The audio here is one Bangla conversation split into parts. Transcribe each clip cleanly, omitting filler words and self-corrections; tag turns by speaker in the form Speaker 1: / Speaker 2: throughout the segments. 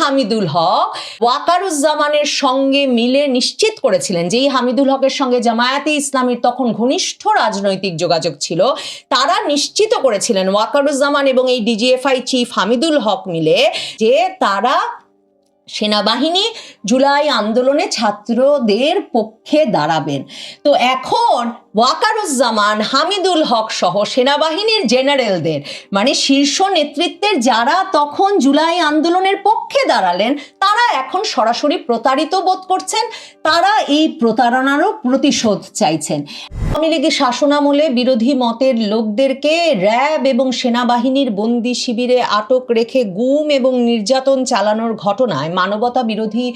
Speaker 1: হামিদুল হক ওয়াকারুজ্জামানের সঙ্গে মিলে নিশ্চিত করেছিলেন, যেই হামিদুল হকের সঙ্গে জামায়াতে ইসলামীর তখন ঘনিষ্ঠ রাজনৈতিক যোগাযোগ ছিল, তারা নিশ্চিত করেছিলেন ওয়াকারুজ্জামান এবং এই ডিজিএফআই চিফ হামিদুল হক মিলে যে তারা সেনাবাহিনী জুলাই আন্দোলনে ছাত্রদের পক্ষে দাঁড়াবেন। তো এখন ওয়াকারুজ্জামান, হামিদুল হক সহ সেনাবাহিনীর জেনারেলদের, মানে শীর্ষ নেতৃত্বের যারা তখন জুলাই আন্দোলনের পক্ষে দাঁড়ালেন, তারা এখন সরাসরি প্রতারিত বোধ করছেন, তারা এই প্রতারণারও প্রতিশোধ চাইছেন। আওয়ামী লীগের শাসনামলে বিরোধী মতের লোকদেরকে র্যাব এবং সেনাবাহিনীর বন্দি শিবিরে আটক রেখে গুম এবং নির্যাতন চালানোর ঘটনায় মানবতা বিরোধী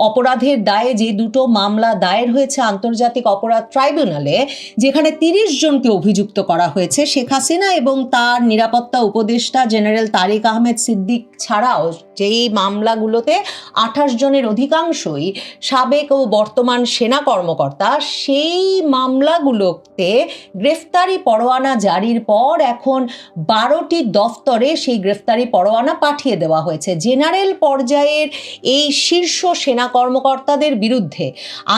Speaker 1: অপরাধের দায়ে যে দুটো মামলা দায়ের হয়েছে আন্তর্জাতিক অপরাধ ট্রাইব্যুনালে, যেখানে 30 জনকে অভিযুক্ত করা হয়েছে, শেখ হাসিনা এবং তার নিরাপত্তা উপদেষ্টা জেনারেল তারিক আহমেদ সিদ্দিক ছাড়াও যেই মামলাগুলোতে 28 জনের অধিকাংশই সাবেক ও বর্তমান সেনা কর্মকর্তা, সেই মামলাগুলোতে গ্রেফতারি পরোয়ানা জারির পর এখন 12টি দফতরে সেই গ্রেফতারি পরোয়ানা পাঠিয়ে দেওয়া হয়েছে। জেনারেল পর্যায়ের এই শীর্ষ সেনা কর্মকর্তাদের বিরুদ্ধে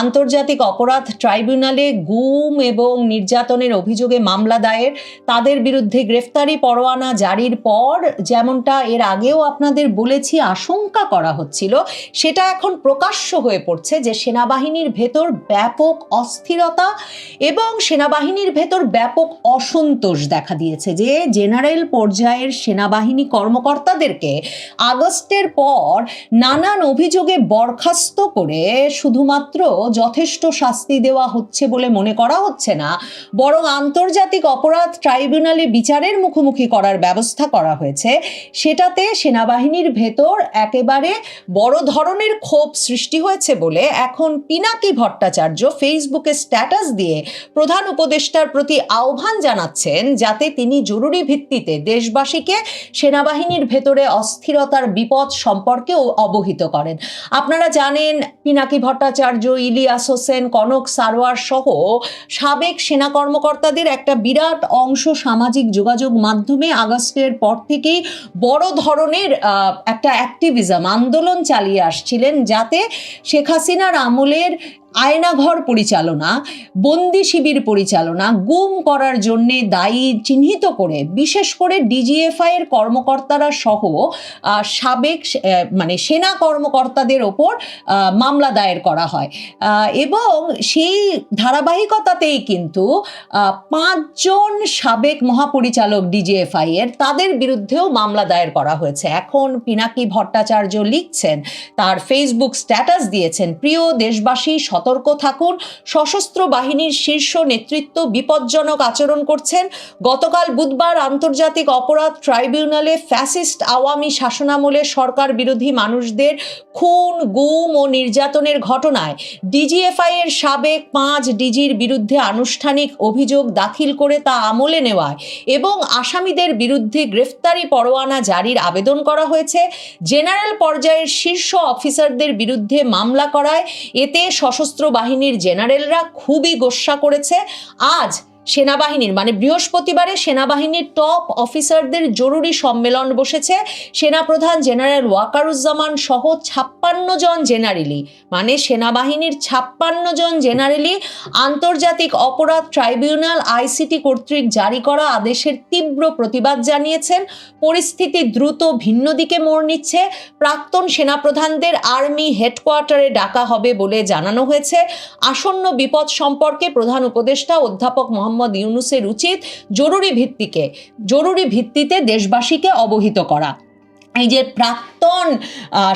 Speaker 1: আন্তর্জাতিক অপরাধ ট্রাইব্যুনালে গুম এবং নির্যাতনের অভিযোগে মামলা দায়ের, তাদের বিরুদ্ধে গ্রেফতারি পরোয়ানা জারির পর যেমনটা এর আগেও আপনাদের বলেছি আশঙ্কা করা হচ্ছিল, সেটা এখন প্রকাশ্য হয়ে পড়ছে যে সেনাবাহিনীর ভেতর ব্যাপক অস্থিরতা এবং সেনাবাহিনীর ভেতর ব্যাপক অসন্তোষ দেখা দিয়েছে। যে জেনারেল পর্যায়ের সেনাবাহিনী কর্মকর্তাদেরকে আগস্টের পর নানান অভিযোগে বরখাস্ত করে শুধুমাত্র যথেষ্ট শাস্তি দেওয়া হচ্ছে বলে মনে করা হচ্ছে না, বরং আন্তর্জাতিক অপরাধ ট্রাইব্যুনালে বিচারের মুখোমুখি করার ব্যবস্থা করা হয়েছে। সেটাতে সেনাবাহিনীর ভেতর একেবারে বড় ধরনের ক্ষোভ সৃষ্টি হয়েছে বলে এখন পিনাকি ভট্টাচার্য ফেসবুকে স্ট্যাটাস দিয়ে প্রধান উপদেষ্টার প্রতি আহ্বান জানাচ্ছেন যাতে তিনি জরুরি ভিত্তিতে দেশবাসীকে সেনাবাহিনীর ভেতরে অস্থিরতার বিপদ সম্পর্কেও অবহিত করেন। আপনারা জানেন পিনাকি ভট্টাচার্য, ইলিয়াস হোসেন, কনক সারোয়ার সহ সাবেক সেনা কর্মকর্তাদের একটা বিরাট অংশ সামাজিক যোগাযোগ মাধ্যমে আগস্টের পর থেকেই বড় ধরনের একটা অ্যাক্টিভিজম আন্দোলন চালিয়ে আসছিলেন যাতে শেখ হাসিনার আমলের আয়নাঘর পরিচালনা, বন্দি শিবির পরিচালনা, গুম করার জন্য দায়ী চিহ্নিত করে বিশেষ করে ডিজিএফআই এর কর্মকর্তারা সহ সাবেক মানে সেনা কর্মকর্তাদের ওপর মামলা দায়ের করা হয় এবং সেই ধারাবাহিকতাতেই কিন্তু 5 জন সাবেক মহাপরিচালক ডিজিএফআই এর, তাদের বিরুদ্ধেও মামলা দায়ের করা হয়েছে। এখন পিনাকি ভট্টাচার্য লিখছেন, তার ফেসবুক স্ট্যাটাস দিয়েছেন, প্রিয় দেশবাসী সতর্ক থাকুন, সশস্ত্র বাহিনীর শীর্ষ নেতৃত্ব বিপজ্জনক আচরণ করছেন। গতকাল বুধবার আন্তর্জাতিক অপরাধ ট্রাইব্যুনালে ফ্যাসিস্ট আওয়ামী শাসনামলে সরকার বিরোধী মানুষদের খুন, গুম ও নির্যাতনের ঘটনায় ডিজিএফআই এর সাবেক 5 ডিজির বিরুদ্ধে আনুষ্ঠানিক অভিযোগ দাখিল করে তা আমলে নেওয়ায় এবং আসামিদের বিরুদ্ধে গ্রেফতারি পরোয়ানা জারির আবেদন করা হয়েছে। জেনারেল পর্যায়ের শীর্ষ অফিসারদের বিরুদ্ধে মামলা করায় এতে সশস্ত্র বাহিনীর জেনারেলরা খুবই গোস্বা করেছে। আজ সেনাবাহিনীর মানে বৃহস্পতিবারে সেনাবাহিনীর টপ অফিসারদের জরুরি সম্মেলন বসেছে। সেনাপ্রধান জেনারেল ওয়াকারুজ্জামান সহ 56 জন জেনারেলি, মানে সেনাবাহিনীর 56 জন জেনারেলি আন্তর্জাতিক অপরাধ ট্রাইব্যুনাল আইসিটি কর্তৃক জারি করা আদেশের তীব্র প্রতিবাদ জানিয়েছেন। পরিস্থিতি দ্রুত ভিন্ন দিকে মোড় নিচ্ছে। প্রাক্তন সেনাপ্রধানদের আর্মি হেডকোয়ার্টারে ডাকা হবে বলে জানানো হয়েছে। আসন্ন বিপদ সম্পর্কে প্রধান উপদেষ্টা অধ্যাপক মোহাম্মদ ইউনূসের উচিত জরুরি ভিত্তিতে দেশবাসীকে অবহিত করা। এই যে প্রাক্তন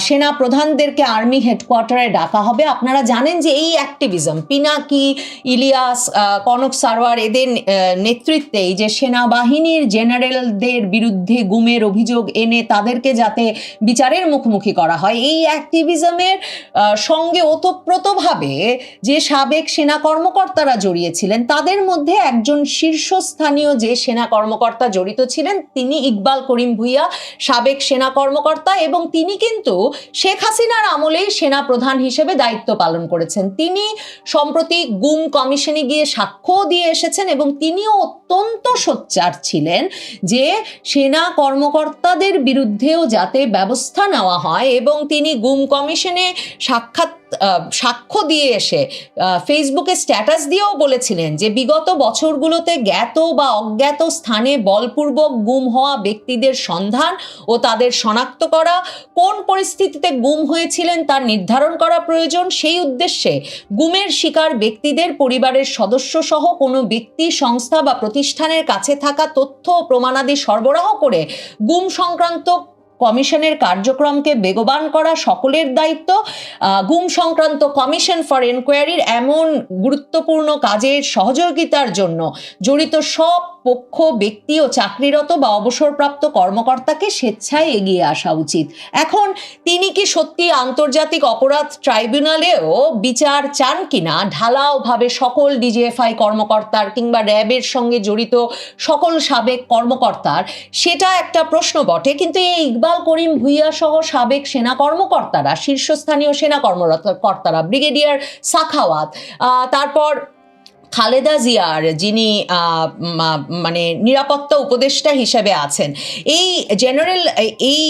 Speaker 1: সেনা প্রধানদেরকে আর্মি হেডকোয়ার্টারে ডাকা হবে, আপনারা জানেন যে এই অ্যাক্টিভিজম পিনাকি, ইলিয়াস, কনক সারোয়ার এদের নেতৃত্বে এই যে সেনাবাহিনীর জেনারেলদের বিরুদ্ধে গুমের অভিযোগ এনে তাদেরকে যাতে বিচারের মুখোমুখি করা হয়, এই অ্যাক্টিভিজমের সঙ্গে ওতপ্রোতভাবে যে সাবেক সেনা কর্মকর্তারা জড়িয়েছিলেন, তাদের মধ্যে একজন শীর্ষস্থানীয় যে সেনা কর্মকর্তা জড়িত ছিলেন তিনি ইকবাল করিম ভূঁইয়া, সাবেক সেনা সেনা কর্মকর্তা এবং তিনি কিন্তু শেখ হাসিনার আমলেই সেনা প্রধান হিসেবে দায়িত্ব পালন করেছেন। তিনি সম্প্রতি গুম কমিশনে গিয়ে সাক্ষ্য দিয়ে এসেছেন এবং তিনিও অত্যন্ত সোচ্চার ছিলেন যে সেনা কর্মকর্তাদের বিরুদ্ধেও যাতে ব্যবস্থা নেওয়া হয়, এবং তিনি গুম কমিশনে সাক্ষ্য দিয়ে এসে ফেসবুকে স্ট্যাটাস দিয়েও বলেছিলেন যে বিগত বছরগুলোতে জ্ঞাত বা অজ্ঞাত স্থানে বলপূর্বক গুম হওয়া ব্যক্তিদের সন্ধান ও তাদের শনাক্ত করা, কোন পরিস্থিতিতে গুম হয়েছিলেন তা নির্ধারণ করা প্রয়োজন। সেই উদ্দেশ্যে গুমের শিকার ব্যক্তিদের পরিবারের সদস্য সহ কোনো ব্যক্তি, সংস্থা বা প্রতিষ্ঠানের কাছে থাকা তথ্য ও প্রমাণাদি সরবরাহ করে গুম সংক্রান্ত কমিশনের কার্যক্রমকে বেগবান করা সকলের দায়িত্ব। গুম সংক্রান্ত কমিশন ফর এনকোয়ারির এমন গুরুত্বপূর্ণ কাজের সহযোগিতার জন্য জড়িত সব পক্ষ, ব্যক্তি ও চাকরিরত বা অবসরপ্রাপ্ত কর্মকর্তাকে স্বেচ্ছায় এগিয়ে আসা উচিত। এখন তিনি কি সত্যি আন্তর্জাতিক অপরাধ ট্রাইব্যুনালেও বিচার চান কিনা ঢালাওভাবে সকল ডিজিএফআই কর্মকর্তার কিংবা র্যাবের সঙ্গে জড়িত সকল সাবেক কর্মকর্তার, সেটা একটা প্রশ্ন বটে। কিন্তু এই ইকবাল করিম ভূঁইয়া সহ সাবেক সেনা কর্মকর্তারা, শীর্ষস্থানীয় সেনা কর্মকর্তারা, ব্রিগেডিয়ার সাখাওয়াত, তারপর খালেদা জিয়ার যিনি মানে নিরাপত্তা উপদেষ্টা হিসেবে আছেন, এই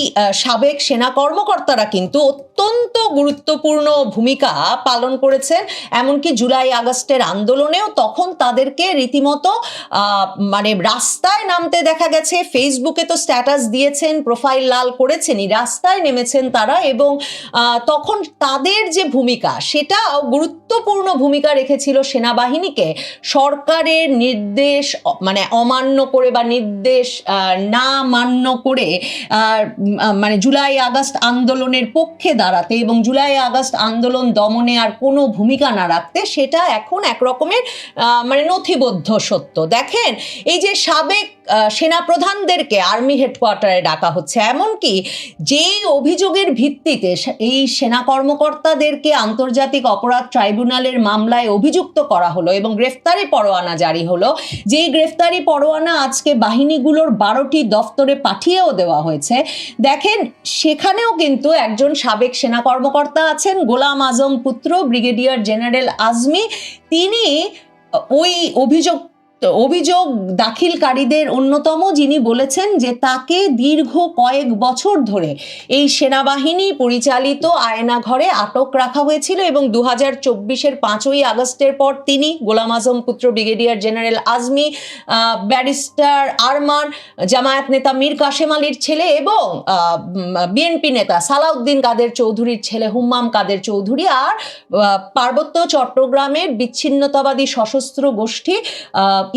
Speaker 1: সাবেক সেনা কর্মকর্তারা কিন্তু অত্যন্ত গুরুত্বপূর্ণ ভূমিকা পালন করেছেন। এমনকি জুলাই আগস্টের আন্দোলনেও তখন তাদেরকে রীতিমতো মানে রাস্তায় নামতে দেখা গেছে। ফেসবুকে তো স্ট্যাটাস দিয়েছেন, প্রোফাইল লাল করেছেনই, রাস্তায় নেমেছেন তারা, এবং তখন তাদের যে ভূমিকা সেটা গুরুত্বপূর্ণ ভূমিকা রেখেছিল সেনাবাহিনীকে সরকারের নির্দেশ মানে অমান্য করে বা নির্দেশ না মান্য করে মানে জুলাই আগস্ট আন্দোলনের পক্ষে দাঁড়াতে এবং জুলাই আগস্ট আন্দোলন দমনে আর কোনো ভূমিকা না রাখতে, সেটা এখন একরকমের মানে নথিবদ্ধ সত্য। দেখেন, এই যে সাবেক সেনাপ্রধানদেরকে আর্মি হেডকোয়ার্টারে ডাকা হচ্ছে, এমনকি যেই অভিযোগের ভিত্তিতে এই সেনা কর্মকর্তাদেরকে আন্তর্জাতিক অপরাধ ট্রাইব্যুনালের মামলায় অভিযুক্ত করা হলো এবং গ্রেফতারি পরোয়ানা জারি হলো, যেই গ্রেফতারি পরোয়ানা আজকে বাহিনীগুলোর 12টি দফতরে পাঠিয়েও দেওয়া হয়েছে। দেখেন, সেখানেও কিন্তু একজন সাবেক সেনা কর্মকর্তা আছেন, গোলাম আজম পুত্র ব্রিগেডিয়ার জেনারেল আজমি। তিনি ওই অভিযোগ দাখিলকারীদের অন্যতম, যিনি বলেছেন যে তাকে দীর্ঘ কয়েক বছর ধরে এই সেনাবাহিনী পরিচালিত আয়নাঘরে আটক রাখা হয়েছিল এবং 2024-এর 5ই আগস্টের পর তিনি, গোলাম আজম পুত্র brigadier general Azmi, barrister Arman, Jamaat নেতা মীর কাশেম আলীর ছেলে এবং বিএনপি নেতা সালাউদ্দিন কাদের চৌধুরীর ছেলে হুম্মাম কাদের চৌধুরী, আর পার্বত্য চট্টগ্রামের বিচ্ছিন্নতাবাদী সশস্ত্র গোষ্ঠী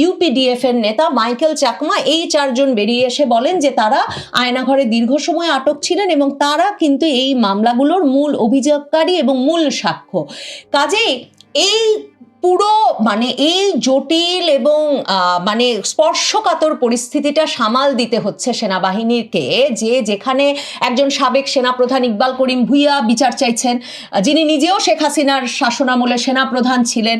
Speaker 1: ইউপিডিএফ এর নেতা মাইকেল চাকমা, এই 4 জন বেরিয়ে এসে বলেন যে তারা আয়নাঘরে দীর্ঘ সময় আটক ছিলেন এবং তারা কিন্তু এই মামলাগুলোর মূল অভিযোগকারী এবং মূল সাক্ষ্য। কাজেই এই পুরো মানে এই জটিল এবং মানে স্পর্শকাতর পরিস্থিতিটা সামাল দিতে হচ্ছে সেনাবাহিনীকে, যেখানে একজন সাবেক সেনাপ্রধান ইকবাল করিম ভূঁইয়া বিচার চাইছেন, যিনি নিজেও শেখ হাসিনার শাসনামলে সেনাপ্রধান ছিলেন,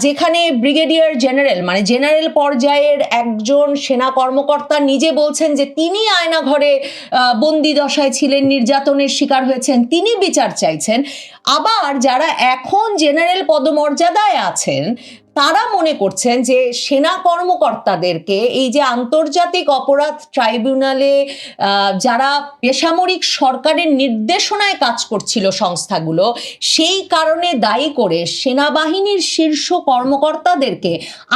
Speaker 1: যেখানে ব্রিগেডিয়ার জেনারেল মানে জেনারেল পর্যায়ের একজন সেনা কর্মকর্তা নিজে বলছেন যে তিনি আয়নাঘরে বন্দি দশায় ছিলেন, নির্যাতনের শিকার হয়েছেন, তিনি বিচার চাইছেন। আবার যারা এখন জেনারেল পদমর্যাদায় আছেন তারা মনে করছেন যে সেনা কর্মকর্তাদেরকে এই যে আন্তর্জাতিক অপরাধ ট্রাইব্যুনালে যারা বেসামরিক সরকারের নির্দেশনায় কাজ করছিল সংস্থাগুলো, সেই কারণে দায়ী করে সেনাবাহিনীর শীর্ষ কর্মকর্তাদেরকে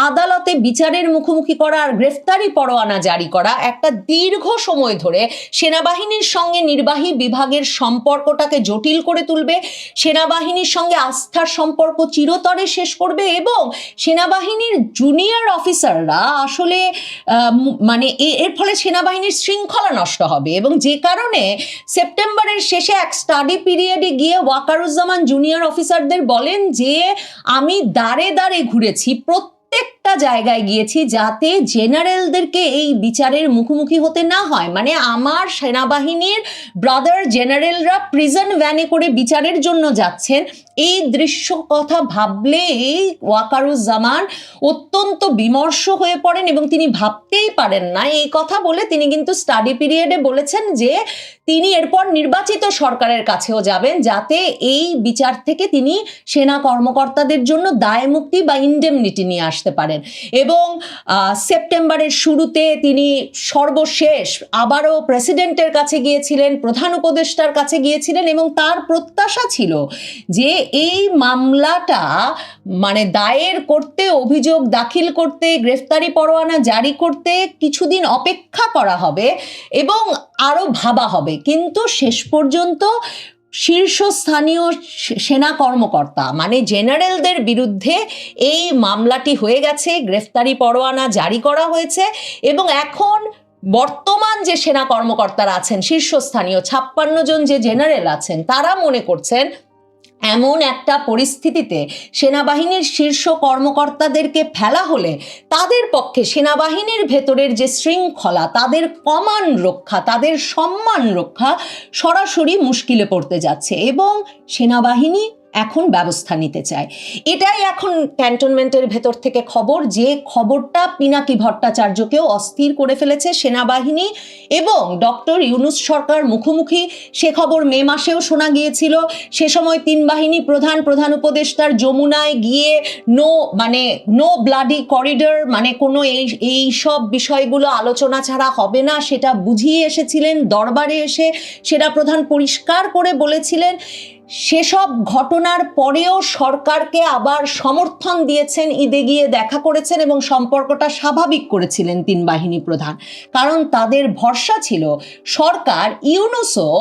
Speaker 1: আদালতে বিচারের মুখোমুখি করা আর গ্রেফতারি পরোয়ানা জারি করা একটা দীর্ঘ সময় ধরে সেনাবাহিনীর সঙ্গে নির্বাহী বিভাগের সম্পর্কটাকে জটিল করে তুলবে, সেনাবাহিনীর সঙ্গে আস্থার সম্পর্ক চিরতরে শেষ করবে এবং সেনাবাহিনীর জুনিয়র অফিসাররা আসলে মানে এর ফলে সেনাবাহিনীর শৃঙ্খলা নষ্ট হবে। এবং যে কারণে সেপ্টেম্বরের শেষে এক স্টাডি পিরিয়ডে গিয়ে ওয়াকারুজ্জামান জুনিয়র অফিসারদের বলেন যে আমি দাঁড়ে দাঁড়ে ঘুরেছি, প্রত্যেকটা একটা জায়গায় গিয়েছি যাতে জেনারেলদেরকে এই বিচারের মুখোমুখি হতে না হয়। মানে আমার সেনাবাহিনীর ব্রাদার জেনারেলরা প্রিজন ভ্যানে করে বিচারের জন্য যাচ্ছেন, এই দৃশ্য কথা ভাবলে এই ওয়াকারুজ্জামান অত্যন্ত বিমর্ষ হয়ে পড়েন এবং তিনি ভাবতেই পারেন না। এই কথা বলে তিনি কিন্তু স্টাডি পিরিয়ডে বলেছেন যে তিনি এরপর নির্বাচিত সরকারের কাছেও যাবেন যাতে এই বিচার থেকে তিনি সেনা কর্মকর্তাদের জন্য দায় মুক্তি বা ইনডেমনিটি নিয়ে আসতে পারেন। এবং সেপ্টেম্বরের শুরুতে তিনি সর্বশেষ আবারও প্রেসিডেন্টের কাছে গিয়েছিলেন, প্রধান উপদেষ্টার কাছে গিয়েছিলেন এবং তার প্রত্যাশা ছিল যে এই মামলাটা মানে দায়ের করতে, অভিযোগ দাখিল করতে, গ্রেফতারি পরোয়ানা জারি করতে কিছুদিন অপেক্ষা করা হবে এবং আরো ভাবা হবে। কিন্তু শেষ পর্যন্ত শীর্ষস্থানীয় সেনা কর্মকর্তা মানে জেনারেলদের বিরুদ্ধে এই মামলাটি হয়ে গেছে, গ্রেফতারি পরোয়ানা জারি করা হয়েছে এবং এখন বর্তমান যে সেনা কর্মকর্তারা আছেন শীর্ষস্থানীয় 56 জন যে জেনারেল আছেন তারা মনে করছেন এমন একটা পরিস্থিতিতে সেনাবাহিনীর শীর্ষ কর্মকর্তাদেরকে ফেলা হলে তাদের পক্ষে সেনাবাহিনীর ভেতরের যে শৃঙ্খলা, তাদের কমান্ড রক্ষা, তাদের সম্মান রক্ষা সরাসরি মুশকিলে পড়তে যাচ্ছে এবং সেনাবাহিনী এখন ব্যবস্থা নিতে চায়। এটাই এখন ক্যান্টনমেন্টের ভেতর থেকে খবর, যে খবরটা পিনাকি ভট্টাচার্যকেও অস্থির করে ফেলেছে সেনাবাহিনী এবং ডক্টর ইউনূস সরকার মুখোমুখি। সে খবর মে মাসেও শোনা গিয়েছিল। সে সময় তিন বাহিনী প্রধান উপদেষ্টার যমুনায় গিয়ে নো ব্লাডি করিডর মানে কোনো এই সব বিষয়গুলো আলোচনা ছাড়া হবে না সেটা বুঝিয়ে এসেছিলেন। দরবারে এসে সেটা প্রধান পরিষ্কার করে বলেছিলেন। সেসব ঘটনার পরেও সরকারকে আবার সমর্থন দিয়েছেন, ঈদে গিয়ে দেখা করেছেন এবং সম্পর্কটা স্বাভাবিক করেছিলেন তিন বাহিনী প্রধান, কারণ তাদের ভরসা ছিল সরকার ইউনূসও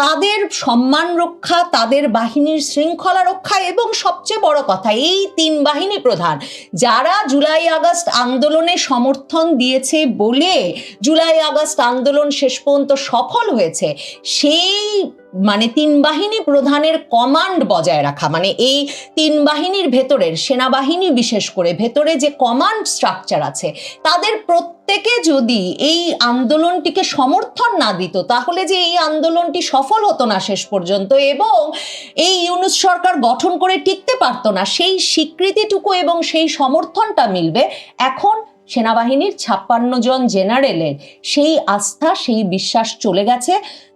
Speaker 1: তাদের সম্মান রক্ষা, তাদের বাহিনীর শৃঙ্খলা রক্ষা এবং সবচেয়ে বড় কথা এই তিন বাহিনী প্রধান যারা জুলাই আগস্ট আন্দোলনে সমর্থন দিয়েছে বলে জুলাই আগস্ট আন্দোলন শেষ পর্যন্ত সফল হয়েছে, সেই মানে তিন বাহিনী প্রধানের কমান্ড বজায় রাখা, মানে এই তিন বাহিনীর ভেতরের সেনাবাহিনী বিশেষ করে ভেতরে যে কমান্ড স্ট্রাকচার আছে তাদের প্রত্যেকে যদি এই আন্দোলনটিকে সমর্থন না দিত তাহলে যে এই আন্দোলনটি সফল হতো না শেষ পর্যন্ত এবং এই ইউনূস সরকার গঠন করে টিকতে পারতো না, সেই স্বীকৃতিটুকু এবং সেই সমর্থনটা মিলবে এখন সেনাবাহিনীর 56 জন জেনারেলের সেই আস্থা, সেই বিশ্বাস চলে গেছে।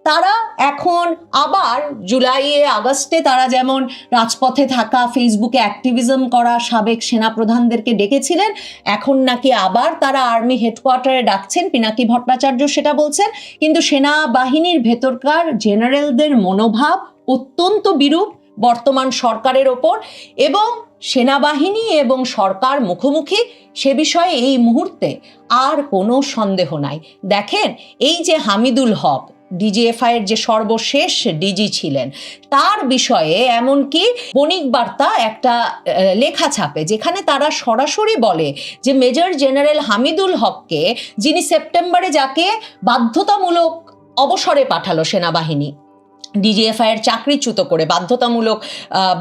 Speaker 1: তারা এখন আবার জুলাইয়ে আগস্টে তারা যেমন রাজপথে থাকা, ফেসবুকে অ্যাক্টিভিজম করা সাবেক সেনাপ্রধানদেরকে ডেকেছিলেন, এখন নাকি আবার তারা আর্মি হেডকোয়ার্টারে ডাকছেন, পিনাকি ভট্টাচার্য সেটা বলছেন। কিন্তু সেনাবাহিনীর ভেতরকার জেনারেলদের মনোভাব অত্যন্ত বিরূপ বর্তমান সরকারের ওপর এবং সেনাবাহিনী এবং সরকার মুখোমুখি, সে বিষয়ে এই মুহূর্তে আর কোনো সন্দেহ নাই। দেখেন এই যে হামিদুল হক ডিজিএফআই এর যে সর্বশেষ ডিজি ছিলেন তার বিষয়ে এমনকি বণিক বার্তা একটা লেখা ছাপে যেখানে তারা সরাসরি বলে যে মেজর জেনারেল হামিদুল হককে, যিনি সেপ্টেম্বরে যাকে বাধ্যতামূলক অবসরে পাঠালো সেনাবাহিনী, ডিজিএফআই এর চাকরিচ্যুত করে বাধ্যতামূলক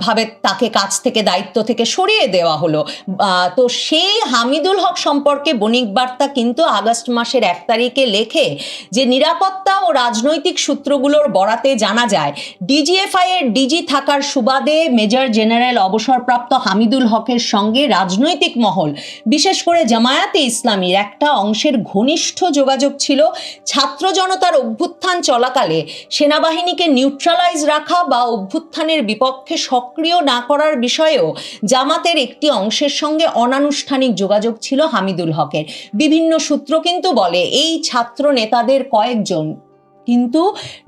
Speaker 1: ভাবে তাকে কাজ থেকে দায়িত্ব থেকে সরিয়ে দেওয়া হলো, তো সেই হামিদুল হক সম্পর্কে বণিক বার্তা কিন্তু আগস্ট মাসের 1 তারিখে লেখে যে নিরাপত্তা ও রাজনৈতিক সূত্রগুলোর বরাতে জানা যায় ডিজিএফআই এর ডিজি থাকার সুবাদে মেজর জেনারেল অবসরপ্রাপ্ত হামিদুল হকের সঙ্গে রাজনৈতিক মহল বিশেষ করে জামায়াতে ইসলামীর একটা অংশের ঘনিষ্ঠ যোগাযোগ ছিল। ছাত্র জনতার অভ্যুত্থান চলাকালে সেনাবাহিনীকে নিউট্রালাইজ রাখা বা অভ্যুত্থানের বিপক্ষে সক্রিয় না করার বিষয়েও জামাতের একটি অংশের সঙ্গে অনানুষ্ঠানিক যোগাযোগ ছিল হামিদুল হকের। বিভিন্ন সূত্র কিন্তু বলে এই ছাত্র নেতাদের কয়েকজন কিন্তু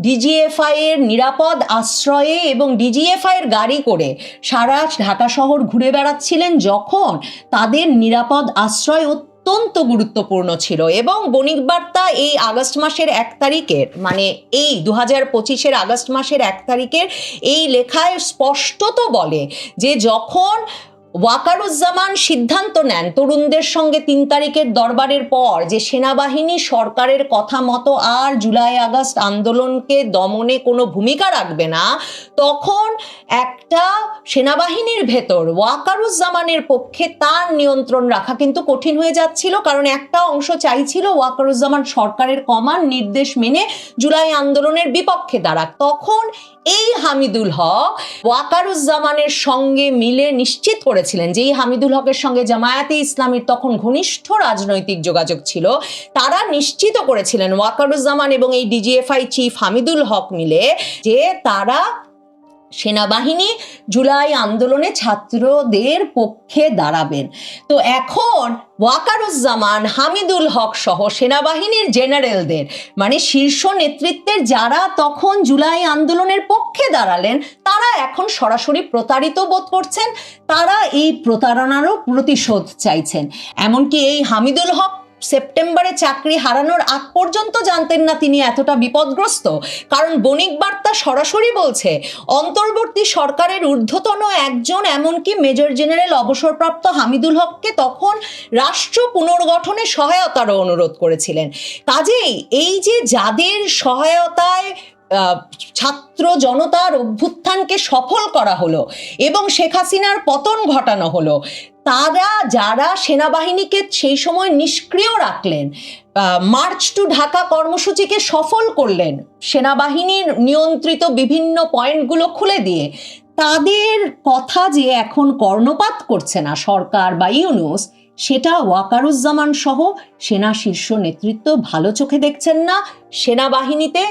Speaker 1: ডিজিএফআই এর নিরাপদ আশ্রয়ে এবং ডিজিএফআই এর গাড়ি করে সারা ঢাকা শহর ঘুরে বেড়াচ্ছিলেন যখন তাদের নিরাপদ আশ্রয় অত্যন্ত গুরুত্বপূর্ণ ছিল। এবং বণিক বার্তা এই আগস্ট মাসের 1 তারিখের মানে এই 2025-এর আগস্ট মাসের 1 তারিখের এই লেখায় স্পষ্টত বলে যে যখন ওয়াকারুজ্জামান সিদ্ধান্ত নেন তরুণদের সঙ্গে ৩ তারিখের দরবারের পর যে সেনাবাহিনী সরকারের কথা মতো আর জুলাই আগস্ট আন্দোলনকে দমনে কোনো ভূমিকা রাখবে না, তখন একটা সেনাবাহিনীর ভেতর ওয়াকারুজ্জামানের পক্ষে তার নিয়ন্ত্রণ রাখা কিন্তু কঠিন হয়ে যাচ্ছিল। কারণ একটা অংশ চাইছিল ওয়াকারুজ্জামান সরকারের কমান্ড নির্দেশ মেনে জুলাই আন্দোলনের বিপক্ষে দাঁড়াক। তখন এই হামিদুল হক ওয়াকারুজ্জামানের সঙ্গে মিলে নিশ্চিত করেছিলেন, যে এই হামিদুল হকের সঙ্গে জামায়াতে ইসলামীর তখন ঘনিষ্ঠ রাজনৈতিক যোগাযোগ ছিল, তারা নিশ্চিত করেছিলেন ওয়াকারুজ্জামান এবং এই ডিজিএফআই চিফ হামিদুল হক মিলে যে তারা সেনাবাহিনী জুলাই আন্দোলনে ছাত্রদের পক্ষে দাঁড়াবেন। তো এখন ওয়াকারুজ্জামান, হামিদুল হক সহ সেনাবাহিনীর জেনারেলদের মানে শীর্ষ নেতৃত্বের যারা তখন জুলাই আন্দোলনের পক্ষে দাঁড়ালেন, তারা এখন সরাসরি প্রতারিত বোধ করছেন, তারা এই প্রতারণারও প্রতিশোধ চাইছেন। এমনকি এই হামিদুল হক সেপ্টেম্বরে চাকরি হারানোর আগ পর্যন্ত জানতেন না তিনি এতটা বিপদগ্রস্ত। কারণ বণিক বার্তা সরাসরি বলছে অন্তর্বর্তী সরকারের ঊর্ধ্বতন একজন, এমনকি মেজর জেনারেল অবসরপ্রাপ্ত হামিদুল হককে তখন রাষ্ট্র পুনর্গঠনে সহায়তারও অনুরোধ করেছিলেন। কাজেই এই যে যাদের সহায়তায় ছাত্র জনতার অভ্যুত্থানকে সফল করা হলো এবং শেখ হাসিনার পতন ঘটানো হলো, তারা যারা সেনাবাহিনীকে সেই সময় নিষ্ক্রিয় রাখলেন, মার্চ টু ঢাকা কর্মসূচিকে সফল করলেন, সেনাবাহিনীর নিয়ন্ত্রিত বিভিন্ন পয়েন্টগুলো খুলে দিয়ে, তাদের কথা যে এখন কর্ণপাত করছে না সরকার বা ইউনূস, সেটা ওয়াকারুজ্জামান সহ সেনা শীর্ষ নেতৃত্ব ভালো চোখে দেখছেন না। সেনাবাহিনীতে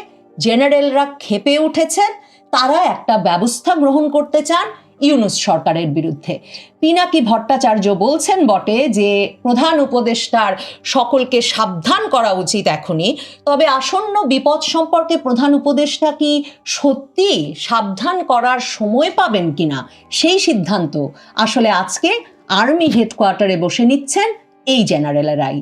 Speaker 1: জেনারেলরা ক্ষেপে উঠেছেন, তারা একটা ব্যবস্থা গ্রহণ করতে চান ইউনূস সরকারের বিরুদ্ধে। পিনাকি ভট্টাচার্য বলছেন বটে যে প্রধান উপদেষ্টার সকলকে সাবধান করা উচিত এখনই, তবে আসন্ন বিপদ সম্পর্কে প্রধান উপদেষ্টা কি সত্যি সাবধান করার সময় পাবেন কিনা, সেই সিদ্ধান্ত আসলে আজকে আর্মি হেডকোয়ার্টারে বসে নিচ্ছেন এই জেনারেলেরাই।